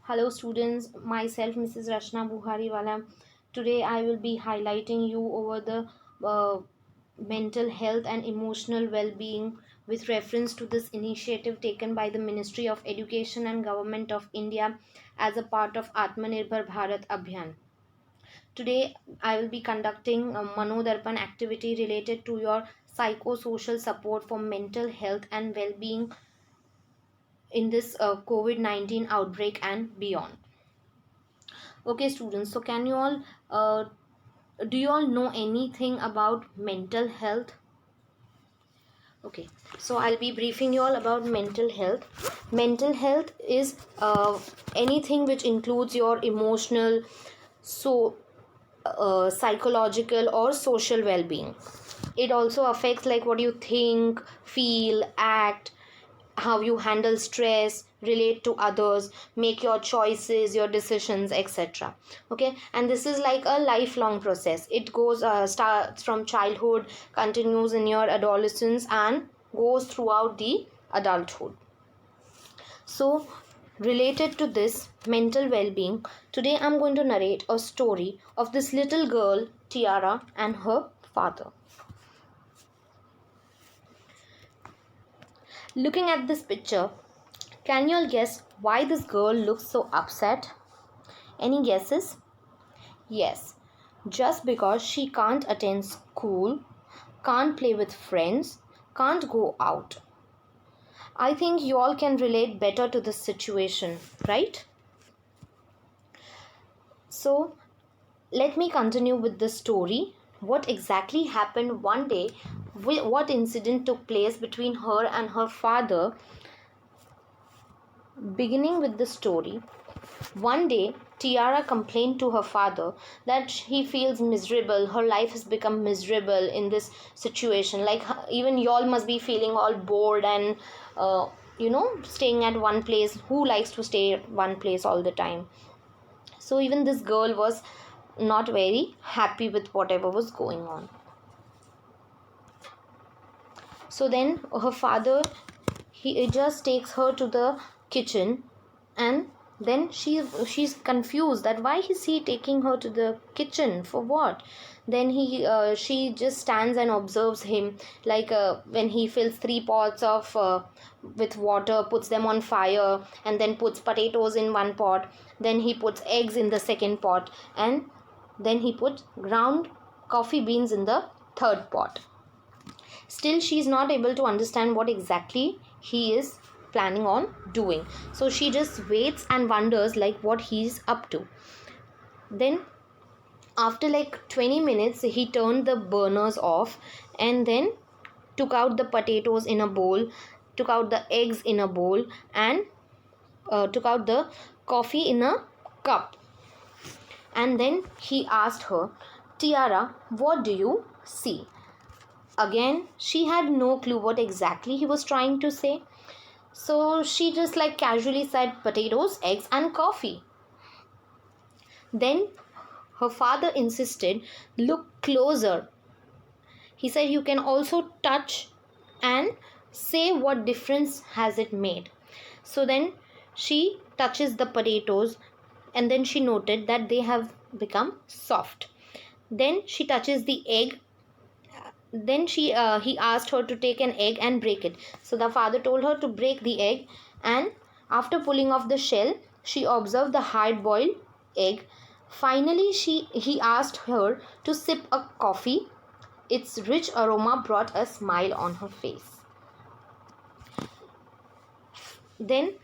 Hello students, myself Mrs. Rachna Buhariwala. Today I will be highlighting you over the mental health and emotional well-being with reference to this initiative taken by the Ministry of Education and Government of India as a part of Atmanirbhar Bharat Abhiyan. Today I will be conducting a Manodarpan activity related to your psychosocial support for mental health and well-being in this COVID-19 outbreak and beyond. Okay, students, so can you all, do you all know anything about mental health? Okay, so I'll be briefing you all about mental health. Mental health is anything which includes your emotional, so psychological or social well-being. It also affects like what you think, feel, act, how you handle stress, relate to others, make your choices, your decisions, etc. Okay, and this is like a lifelong process. It goes starts from childhood, continues in your adolescence, and goes throughout the adulthood. So related to this mental well-being, today I'm going to narrate a story of this little girl Tiara and her father. Looking at this picture, can you all guess why this girl looks so upset? Any guesses? Yes, just because she can't attend school, can't play with friends, can't go out. I think you all can relate better to this situation, right? So, let me continue with the story. What exactly happened one day? What incident took place between her and her father? Beginning with the story, one day Tiara complained to her father that he feels miserable. Her life has become miserable in this situation. Like even y'all must be feeling all bored and staying at one place. Who likes to stay at one place all the time? So even this girl was not very happy with whatever was going on. So then her father, he just takes her to the kitchen, and then she's confused that why is he taking her to the kitchen for what. Then she just stands and observes him, like when he fills three pots of with water, puts them on fire, and then puts potatoes in one pot, then he puts eggs in the second pot, and then he puts ground coffee beans in the third pot. Still she is not able to understand what exactly he is planning on doing. So she just waits and wonders like what he's up to. Then after like 20 minutes he turned the burners off, and then took out the potatoes in a bowl, took out the eggs in a bowl, and took out the coffee in a cup. And then he asked her, Tiara, what do you see? Again, she had no clue what exactly he was trying to say. So she just like casually said potatoes, eggs, and coffee. Then her father insisted, look closer. He said, you can also touch and say what difference has it made. So then she touches the potatoes, and then she noted that they have become soft. Then she touches the egg. Then he asked her to take an egg and break it. So the father told her to break the egg, and after pulling off the shell, she observed the hard boiled egg. Finally he asked her to sip a coffee. Its rich aroma brought a smile on her face. Then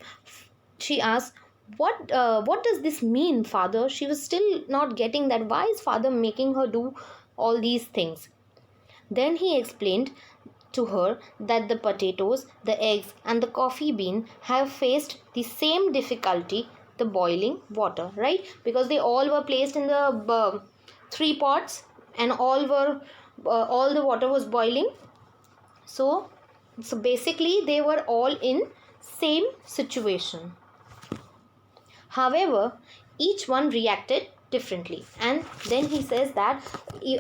she asked, what does this mean, father? She was still not getting that why is father making her do all these things. Then he explained to her that the potatoes, the eggs, and the coffee bean have faced the same difficulty, the boiling water, right? Because they all were placed in the three pots, and all the water was boiling. So basically they were all in same situation. However, each one reacted differently. And then he says that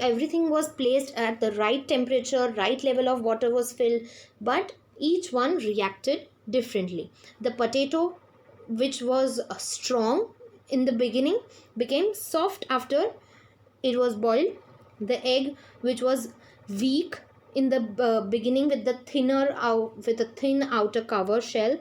everything was placed at the right temperature, right level of water was filled, but each one reacted differently. The potato which was strong in the beginning became soft after it was boiled. The egg which was weak in the beginning with the thin outer cover shell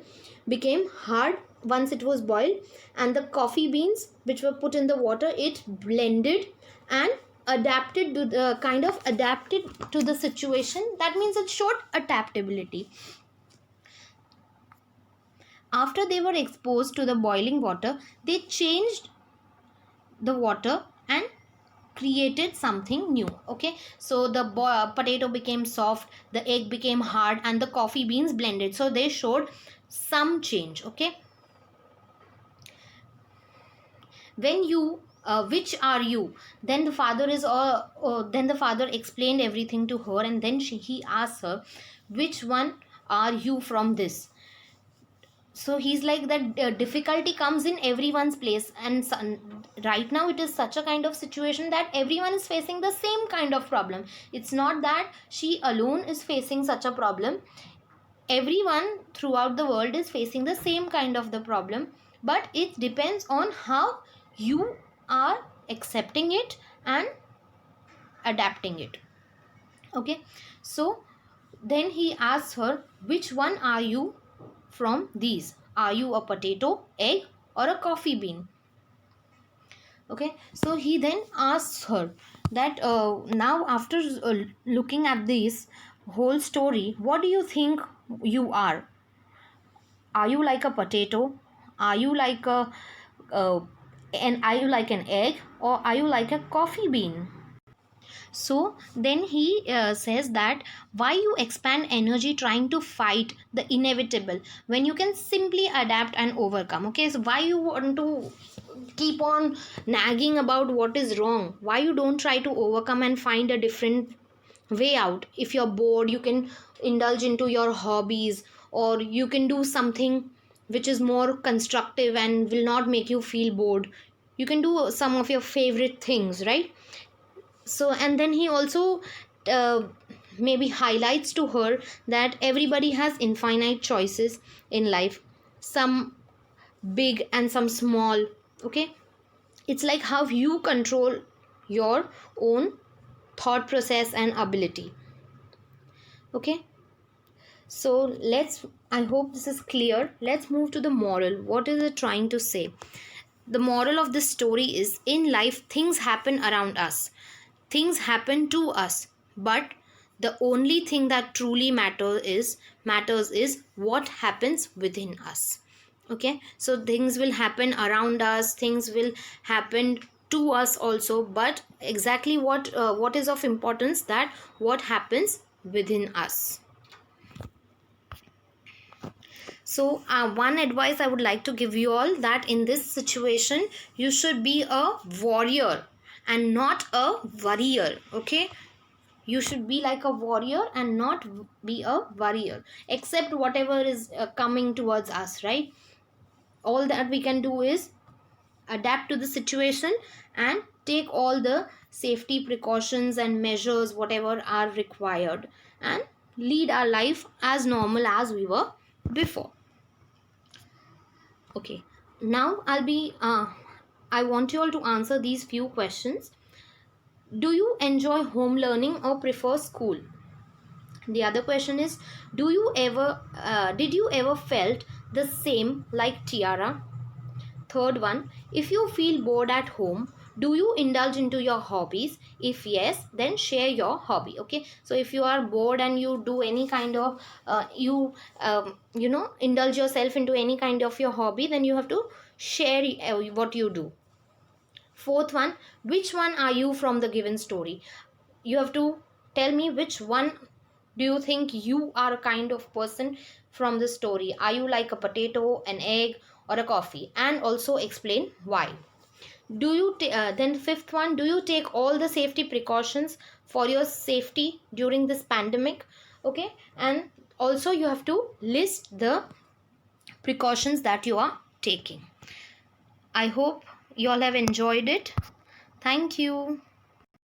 became hard once it was boiled. And the coffee beans which were put in the water, it blended and adapted to the situation. That means it showed adaptability. After they were exposed to the boiling water, they changed the water and created something new. Okay, so the potato became soft, the egg became hard, and the coffee beans blended, so they showed some change. Okay, when you which are you, then the father explained everything to her, and then he asked her, which one are you from this? So he's like that difficulty comes in everyone's place, and right now it is such a kind of situation that everyone is facing the same kind of problem. It's not that she alone is facing such a problem. Everyone throughout the world is facing the same kind of the problem, but it depends on how you are accepting it and adapting it. Okay, so then he asks her, which one are you from these? Are you a potato, egg, or a coffee bean? Okay, so he then asks her that now after looking at this whole story, what do you think you are? Are you like a potato? Are you like are you like an egg, or are you like a coffee bean? So then he says that, why you expand energy trying to fight the inevitable when you can simply adapt and overcome? Okay, so why you want to keep on nagging about what is wrong? Why you don't try to overcome and find a different way out? If you're bored, you can indulge into your hobbies, or you can do something which is more constructive and will not make you feel bored. You can do some of your favorite things, right? So, and then he also maybe highlights to her that everybody has infinite choices in life, some big and some small. Okay, it's like how you control your own thought process and ability. Okay, so I hope this is clear. Let's move to the moral. What is it trying to say? The moral of this story is, in life things happen around us, things happen to us, but the only thing that truly matters is what happens within us. Okay, so things will happen around us, things will happen to us also, but exactly what is of importance, that what happens within us. So one advice I would like to give you all, that in this situation you should be a warrior and not a worrier. Okay, you should be like a warrior and not be a worrier. Accept whatever is coming towards us, right? All that we can do is adapt to the situation and take all the safety precautions and measures whatever are required, and lead our life as normal as we were before. Okay, now I want you all to answer these few questions. Do you enjoy home learning or prefer school? The other question is, did you ever felt the same like Tiara? Third one, if you feel bored at home, do you indulge into your hobbies? If yes, then share your hobby. Okay, so if you are bored and you do any kind of indulge yourself into any kind of your hobby, then you have to share what you do. Fourth one, which one are you from the given story? You have to tell me which one do you think you are a kind of person from the story. Are you like a potato, an egg, or a coffee? And also explain why. Do you then fifth one, do you take all the safety precautions for your safety during this pandemic? Okay, and also you have to list the precautions that you are taking. I hope you all have enjoyed it. Thank you.